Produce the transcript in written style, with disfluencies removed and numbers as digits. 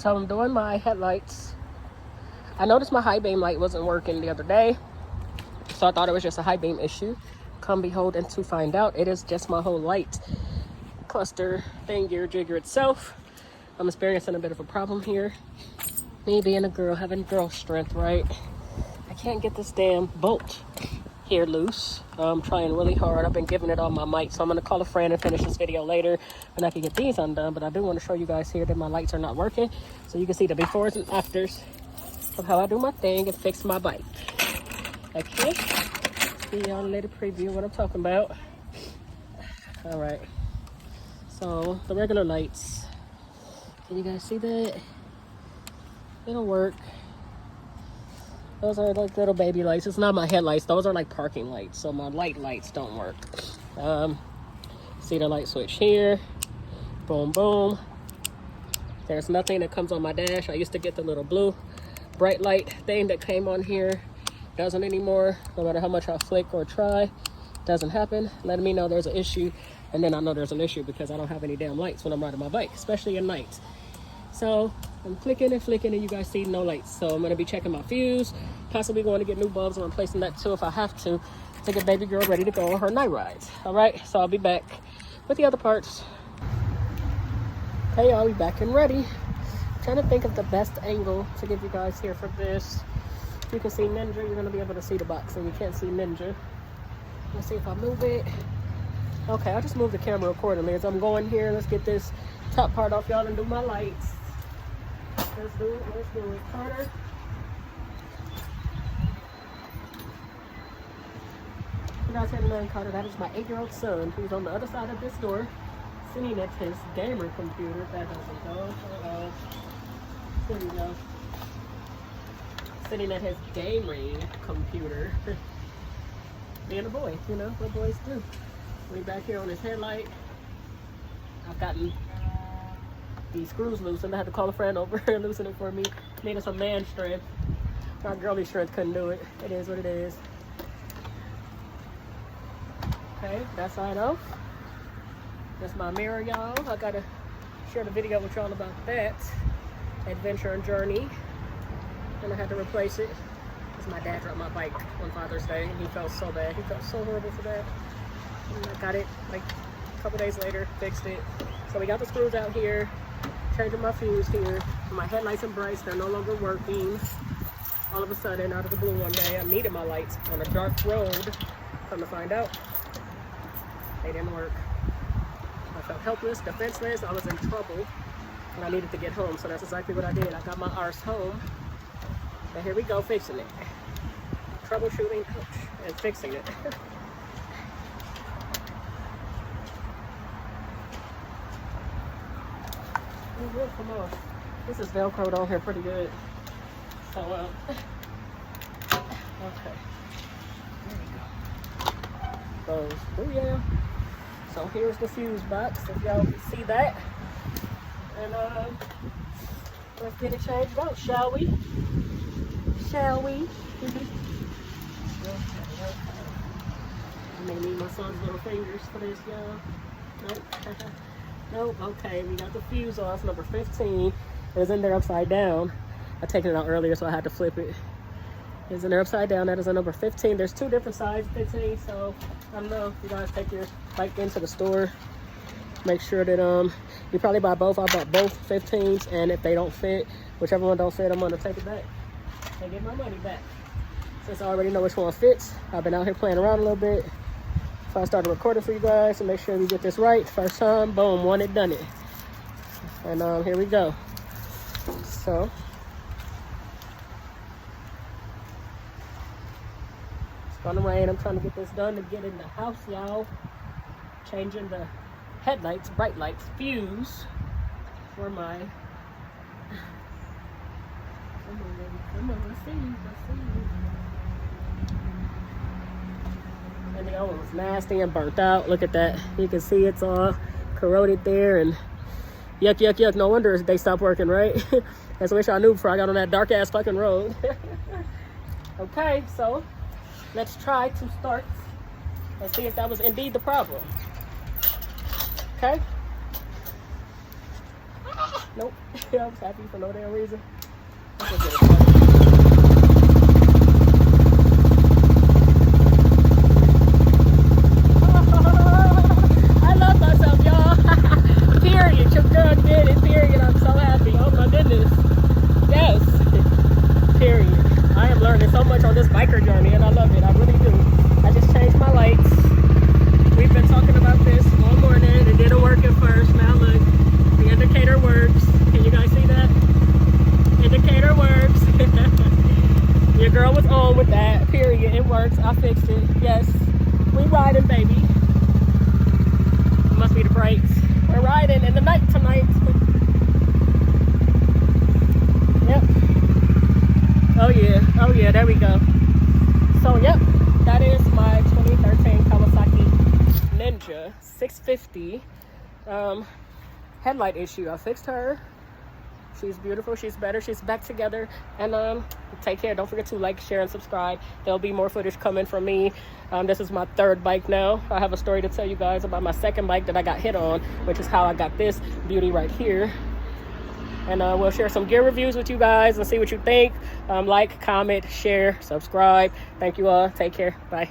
So I'm doing my headlights. I noticed my high beam light wasn't working the other day, so I thought it was just a high beam issue. Come behold, and to find out, it is just my whole light cluster thing, gear jigger itself. I'm experiencing a bit of a problem here. Me being a girl, having girl strength, right? I can't get this damn bolt here loose. I'm trying really hard. I've been giving it all my might, so I'm gonna call a friend and finish this video later and I can get these undone. But I do want to show you guys here that my lights are not working, so you can see the befores and afters of how I do my thing and fix my bike. Okay, see y'all later preview what I'm talking about. All right, so the regular lights, can you guys see that? It'll work. Those are like little baby lights. It's not my headlights. Those are like parking lights, so my lights don't work. See the light switch here. Boom, boom. There's nothing that comes on my dash. I used to get the little blue bright light thing that came on here. Doesn't anymore. No matter how much I flick or try, doesn't happen. Letting me know there's an issue, and then I know there's an issue because I don't have any damn lights when I'm riding my bike, especially at night. So I'm clicking and flicking, and you guys see no lights. So I'm going to be checking my fuse, possibly going to get new bulbs and replacing that too if I have to get baby girl ready to go on her night rides. All right, so I'll be back with the other parts. Okay, I'll be back and ready. I'm trying to think of the best angle to give you guys here for this. You can see Ninja. You're going to be able to see the box, and you can't see Ninja. Let's see if I move it. Okay, I'll just move the camera accordingly as I'm going here. Let's get this top part off, y'all, and do my lights. Let's do it, Carter. You guys hear the name Carter? That is my 8-year-old son who's on the other side of this door, sitting at his gamer computer. That doesn't go. There you go. Sitting at his gaming computer. Being a boy, you know what boys do. We back here on his headlight. I've gotten these screws loose, and I had to call a friend over and loosen it for me. Needed some man strength. My girly strength couldn't do it. It is what it is. Okay, that side off. That's my mirror, y'all. I gotta share the video with y'all about that adventure and journey. And I had to replace it because my dad dropped my bike on Father's Day, and he felt so bad. He felt so horrible for that. And I got it like a couple days later, fixed it. So we got the screws out here. Changing my fuse here. My headlights and brights, they're no longer working. All of a sudden, out of the blue one day, I needed my lights on a dark road. Come to find out, they didn't work. I felt helpless, defenseless. I was in trouble, and I needed to get home. So that's exactly what I did. I got my arse home, and here we go, fixing it. Troubleshooting and fixing it. Come on. This is Velcroed on here pretty good. So, okay. There we go. Goes. Oh, yeah. So, here's the fuse box, if y'all can see that. And, let's get it changed out, shall we? Shall we? I may need my son's little fingers for this, y'all. Nope. Nope. Okay, we got the fuse off, number 15. It was in there upside down. I taken it out earlier, so I had to flip it. It's in there upside down. That is a number 15. There's two different size 15, so I don't know if you guys take your bike into the store. Make sure that you probably buy both. I bought both 15s, and if they don't fit, whichever one don't fit, I'm gonna take it back and get my money back. Since I already know which one fits, I've been out here playing around a little bit. So I started recording for you guys to make sure we get this right. First time, boom, one it, done it. And here we go. So it's gonna rain. I'm trying to get this done to get in the house, y'all. Changing the headlights, bright lights, fuse for my. Come on, let's see you. And the old one was nasty and burnt out. Look at that. You can see it's all corroded there, and yuck, yuck, yuck. No wonder they stopped working, right? That's what I wish I knew before I got on that dark ass fucking road. Okay, so let's try to start and see if that was indeed the problem. Okay. Nope. I was happy for no damn reason. I love myself, y'all. Period. Your girl did it. Period. I'm so happy. Oh my goodness. Yes. Period. I am learning so much on this biker journey, and I love it. I really do. I just changed my lights. We've been talking about this all morning. It didn't work at first. Now look, the indicator works. Can you guys see that? Indicator works. Your girl was on with that. Period. It works. I fixed it. Yes. We riding, baby. It must be the brakes. We're riding in the night tonight. Yep. Oh yeah. Oh yeah. There we go. So yep. That is my 2013 Kawasaki Ninja 650 headlight issue. I fixed her. She's beautiful. She's better. She's back together. And take care. Don't forget to like, share, and subscribe. There'll be more footage coming from me. This is my third bike now. I have a story to tell you guys about my second bike that I got hit on, which is how I got this beauty right here. And we'll share some gear reviews with you guys and see what you think. Like, comment, share, subscribe. Thank you all. Take care. Bye.